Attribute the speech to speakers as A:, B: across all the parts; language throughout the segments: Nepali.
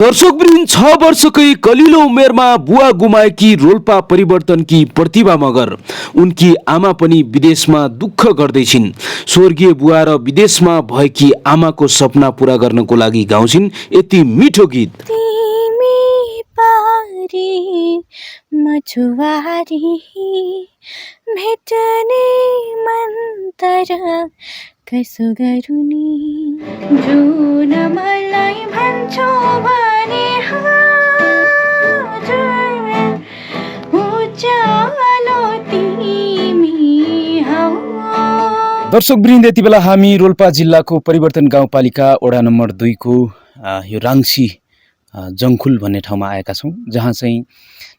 A: दर्शकवृन्द 6 वर्षकै कलिलो उमेरमा बुवा गुमाएकी रोल्पा परिवर्तनकी प्रतिभा मगर उनकी आमा पनि विदेशमा दुःख गर्दैछिन्। स्वर्गीय बुवा र विदेशमा भएकी आमाको सपना पूरा गर्नको लागि गाउँछिन् यति मिठो गीत।
B: तिमी पारी मछुवारी भेट्ने मन तर कसो गरुनी जुन मलाई भन्छौ भने हजुर उज्यालो तिमी हौ।
C: दर्शकवृन्द यति बेला हामी रोल्पा जिल्लाको परिवर्तन गाउँपालिका वडा नम्बर 2 को यो राङ्सी जङखुल भन्ने ठाउँमा आएका छौँ, जहाँ चाहिँ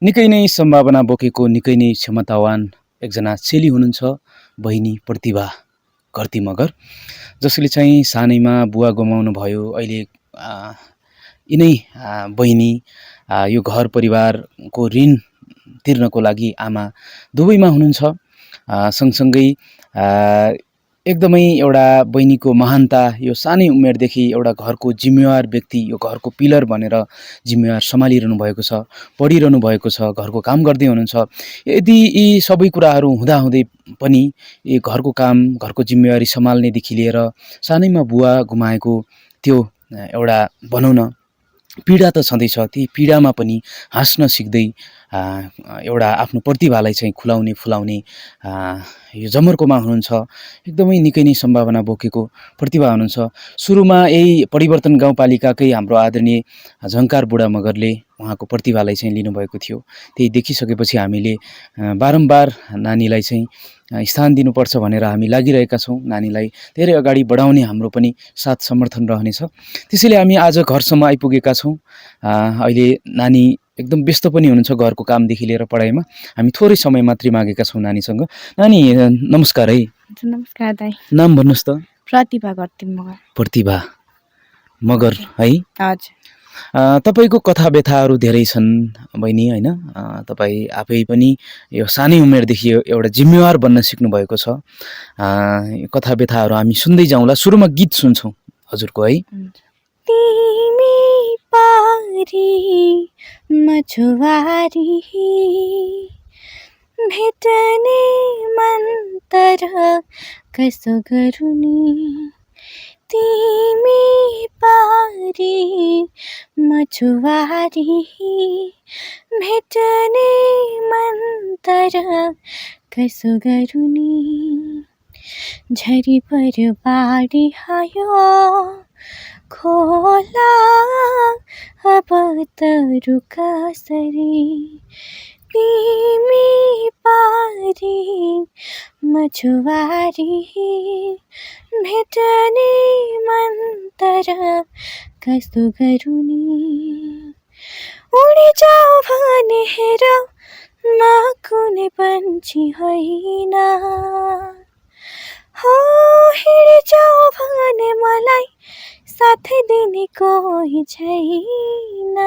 C: निकै नै सम्भावना बोकेको निकै नै क्षमतावान एकजना चेली हुनुहुन्छ, बहिनी प्रतिभा घरती मगर, जसले चाहिँ सानैमा बुवा गुमाउनु भयो। अहिले यिनै बहिनी यो घर परिवारको ऋण तिर्नको लागि आमा दुबईमा हुनुहुन्छ। सँगसँगै एकदमै एउटा बहिनीको महानता, यो सानै उमेरदेखि एउटा घरको जिम्मेवार व्यक्ति, यो घरको पिलर भनेर जिम्मेवार सम्हालिरहनु भएको छ, पढिरहनु भएको छ, घरको काम गर्दै हुनुहुन्छ। यदि यी सबै कुराहरू हुँदाहुँदै पनि यो घरको काम, घरको जिम्मेवारी सम्हाल्नेदेखि लिएर सानैमा बुवा गुमाएको त्यो एउटा भनौँ न पीडा त छँदैछ, ती पीडामा पनि हाँस्न सिक्दै एउटा आफ्नो प्रतिभालाई चाहिँ खुलाउने फुलाउने यो जमर्कोमा हुनुहुन्छ। एकदमै निकै नै सम्भावना बोकेको प्रतिभा हुनुहुन्छ। सुरुमा यही परिवर्तन गाउँपालिकाकै हाम्रो आदरणीय झङ्कार बुढा मगरले उहाँको प्रतिभालाई चाहिँ लिनुभएको थियो। त्यही देखिसकेपछि हामीले बारम्बार नानीलाई चाहिँ स्थान दिनुपर्छ भनेर हामी लागिरहेका छौँ। नानीलाई धेरै अगाडि बढाउने हाम्रो पनि साथ समर्थन रहनेछ। त्यसैले हामी आज घरसम्म आइपुगेका छौँ। अहिले नानी एकदम व्यस्त पनि हुनुहुन्छ घरको कामदेखि लिएर पढाइमा। हामी थोरै समय मात्रै मागेका छौँ नानीसँग। नानी नमस्कार है।
B: नमस्कार दाइ।
C: नाम भन्नुहोस् त।
B: प्रतिभा घरती मगर।
C: प्रतिभा मगर है।
B: हजुर।
C: तपाईँको कथा व्यथाहरू धेरै छन् बहिनी, होइन? तपाईँ आफै पनि यो सानै उमेरदेखि एउटा जिम्मेवार बन्न सिक्नु भएको छ। कथा व्यथाहरू हामी सुन्दै जाउँला। सुरुमा गीत सुन्छौँ हजुरको है।
B: तिमी पारी मछुवारी भेट्ने मन तर कसो गरुनी तिमी पारी मछुवारी भेट्ने मन तर कसो गरुनी झरी पर्यो बाढी आयो खोला अब तरु कसरी तिमी पारी मछुवारी भेट्ने मन तर कस्तो गरुनी उडी जाऊ भने हेर म कुनै पन्छी होइन हो हिँडी जाऊ भने मलाई साथै दिने कोही छैन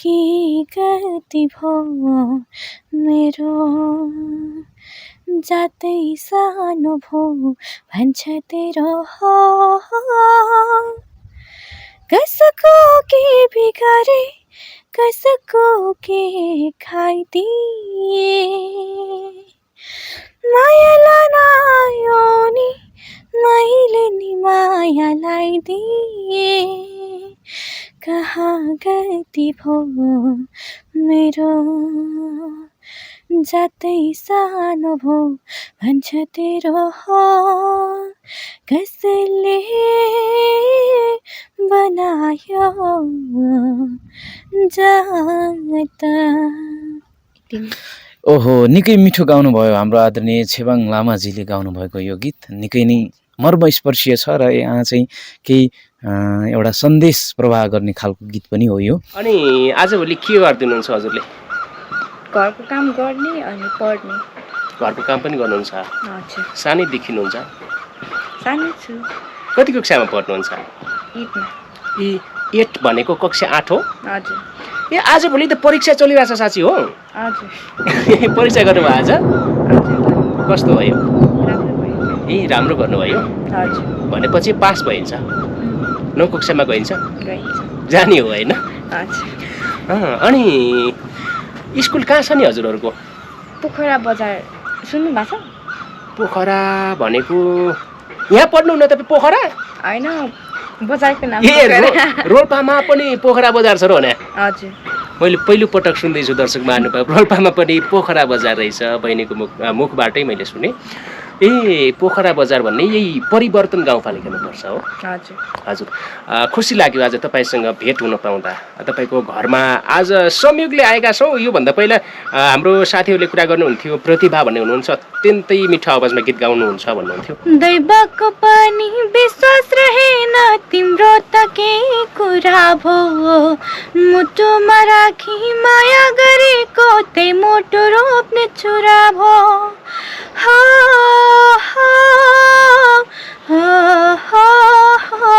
B: के गति भो मेरो जातै सानो भो भन्छ तेरो हो कसको के बिगारे कसको के खाइदिए माया लान आयो नि मैले नि मायालाई दिए कहाँ गति भो मेरो जातै सानो भो भन्छ तेरो हो कसले बनायो जात।
C: ओहो, निकै मिठो गाउनुभयो हाम्रो आदरणीय छेवाङ लामाजीले गाउनुभएको यो गीत निकै नै मर्मस्पर्शीय छ र यहाँ चाहिँ केही एउटा सन्देश प्रवाह गर्ने खालको गीत पनि हो यो।
D: अनि आजभोलि के गरिदिनुहुन्छ हजुरले?
B: घरको काम गर्ने अनि पढ्ने।
D: घरको काम पनि गर्नुहुन्छ?
B: हजुर।
D: सानै देखिनुहुन्छ?
B: सानै छु।
D: कति कक्षामा पढ्नुहुन्छ? 8 भनेको कक्षा 8 हो?
B: हजुर।
D: ए आजभोलि त परीक्षा चलिरहेछ साँच्ची हो?
B: हजुर।
D: परीक्षा गर्नुभयो आज?
B: हजुर।
D: कस्तो भयो?
B: राम्रो भयो।
D: ए राम्रो गर्नुभयो?
B: हजुर।
D: भनेपछि पास भइन्छ? 9 कक्षामा गइन्छ?
B: गइन्छ।
D: जाने हो होइन?
B: हजुर।
D: अनि स्कुल कहाँ छ नि हजुरहरूको?
B: पोखरा बजार सुन्नु भएको छ?
D: पोखरा भनेको यहाँ पढ्नुहुन्न तपाईँ पोखरा?
B: होइन, बजारको नाम
D: ए
B: पोखरा।
D: रोल्पामा पनि पोखरा बजार छ र भने?
B: हजुर।
D: मैले पहिलोपटक सुन्दैछु दर्शक महानुभाव, रोल्पामा पनि पोखरा बजार रहेछ। बहिनीको मुखबाटै मैले सुने। ए पोखरा बजार भन्ने यही परिवर्तन गाउँपालिकामा पर्छ हो?
B: हजुर।
D: हजुर, खुसी लाग्यो आज तपाईँसँग भेट हुन पाउँदा। तपाईँको घरमा आज संयोगले आएका छौँ। योभन्दा पहिला हाम्रो साथीहरूले कुरा गर्नुहुन्थ्यो, प्रतिभा भन्ने हुनुहुन्छ, अत्यन्तै मिठो आवाजमा गीत गाउनुहुन्छ भन्नुहुन्थ्यो।
B: दैवको पनि विश्वास रहेन तिम्रो त केही कुरा भो, मुटुमा राखी माया गरेको त्यही मुटु रोप्ने छुरा भो। हो हो हो हो,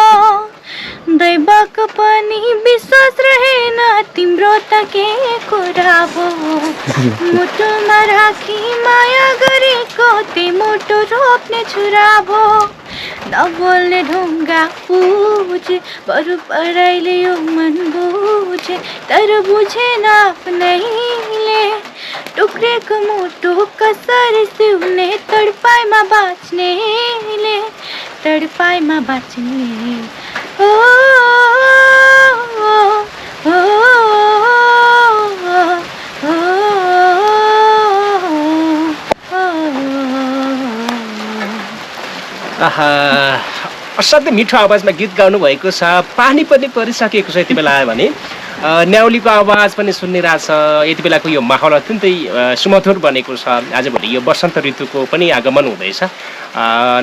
B: दैवको पनि विश्वास रहेन तिम्रो त के कुरा भो, मुटुमा राखी माया गरेको त्यही मुटु रोप्ने छुरा भो। नबोल्ने ढुङ्गा बुझे बरु पढाइले यो मन बुझे, तर बुझेन आफ्नैले टुक्रेको मुटु कसरी सिउने, तडपाइमा बाँच्नेले, तडपाइमा बाँच्ने। ओ ओ ओ
D: आहा, असाध्यै मिठो आवाजमा गीत गाउनु भएको छ। पानी पनि परिसकेको छ यति बेला भने न्याउलीको आवाज पनि सुन्ने रहेछ। यति बेलाको यो माहौल अत्यन्तै सुमधुर बनेको छ। आजभोलि यो वसन्त ऋतुको पनि आगमन हुँदैछ,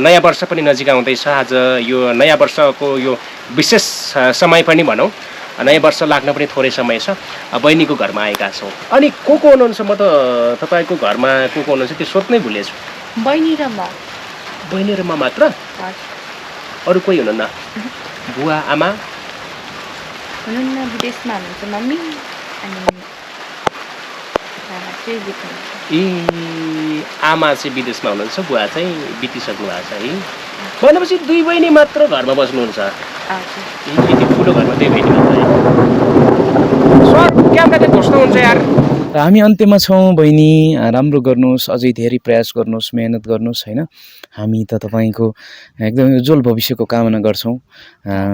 D: नयाँ वर्ष पनि नजिक आउँदैछ। आज यो नयाँ वर्षको यो विशेष समय पनि भनौँ, नयाँ वर्ष लाग्न पनि थोरै समय छ। बहिनीको घरमा आएका छौँ। अनि को हुनुहुन्छ? म त तपाईँको घरमा को हुनुहुन्छ त्यो सोध्नै भुलेछु।
B: बहिनी र म।
D: बहिनी र म मात्र? अरू कोही हुनुहुन्न? बुवा आमा
B: हुनुहुन्न, विदेशमा हुनुहुन्छ मम्मी, अनि बाबा चाहिँ बित्नुहुन्छ।
D: ए आमा चाहिँ विदेशमा हुनुहुन्छ, बुवा चाहिँ बितिसक्नु भएको छ है। भनेपछि दुई बहिनी मात्र घरमा बस्नुहुन्छ?
B: हजुर।
D: यति ठुलो घरमा दुई बहिनी मात्र है। सर क्यामेरा चाहिँ घोस्नुहुन्छ यार।
C: र हामी अन्त्यमा छौँ। बहिनी राम्रो गर्नुहोस्, अझै धेरै प्रयास गर्नुहोस्, मेहनत गर्नुहोस् होइन। हामी त तपाईँको एकदमै उज्जवल भविष्यको कामना गर्छौँ।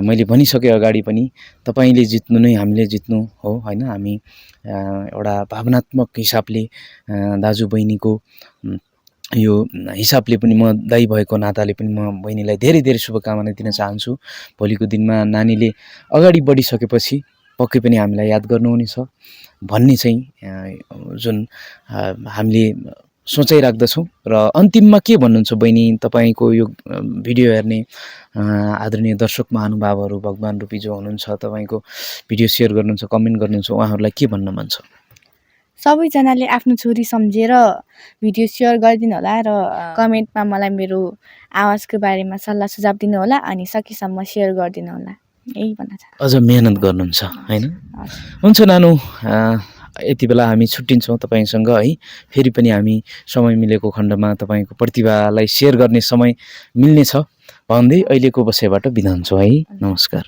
C: मैले भनिसकेँ अगाडि पनि, तपाईँले जित्नु नै हामीले जित्नु हो होइन। हामी एउटा भावनात्मक हिसाबले दाजु बहिनीको यो हिसाबले पनि, म दाइ भएको नाताले पनि म बहिनीलाई धेरै धेरै शुभकामना दिन चाहन्छु। भोलिको दिनमा नानीले अगाडि बढिसकेपछि पक्कै पनि हामीलाई याद गर्नुहुनेछ भन्ने चाहिँ जुन हामीले सोचाइराख्दछौँ। र अन्तिममा के भन्नुहुन्छ बहिनी? तपाईँको यो भिडियो हेर्ने आदरणीय दर्शक महानुभावहरू, भगवान रूपी जो हुनुहुन्छ, तपाईँको भिडियो सेयर गर्नुहुन्छ, कमेन्ट गर्नुहुन्छ, उहाँहरूलाई के भन्न मन छ?
B: सबैजनाले आफ्नो छोरी सम्झेर भिडियो सेयर गरिदिनु होला र कमेन्टमा मलाई मेरो आवाजको बारेमा सल्लाह सुझाव दिनु होला, अनि सकेसम्म सेयर गरिदिनु होला, यही भन्न चाहन्छु।
C: अझ मेहनत गर्नुहुन्छ होइन। हुन्छ नानु, यति बेला हामी छुट्टिन्छौँ तपाईँसँग है। फेरि पनि हामी समय मिलेको खण्डमा तपाईँको प्रतिभालाई सेयर गर्ने समय मिल्नेछ भन्दै अहिलेको बसाइबाट बिदा हुन्छौँ है। नमस्कार।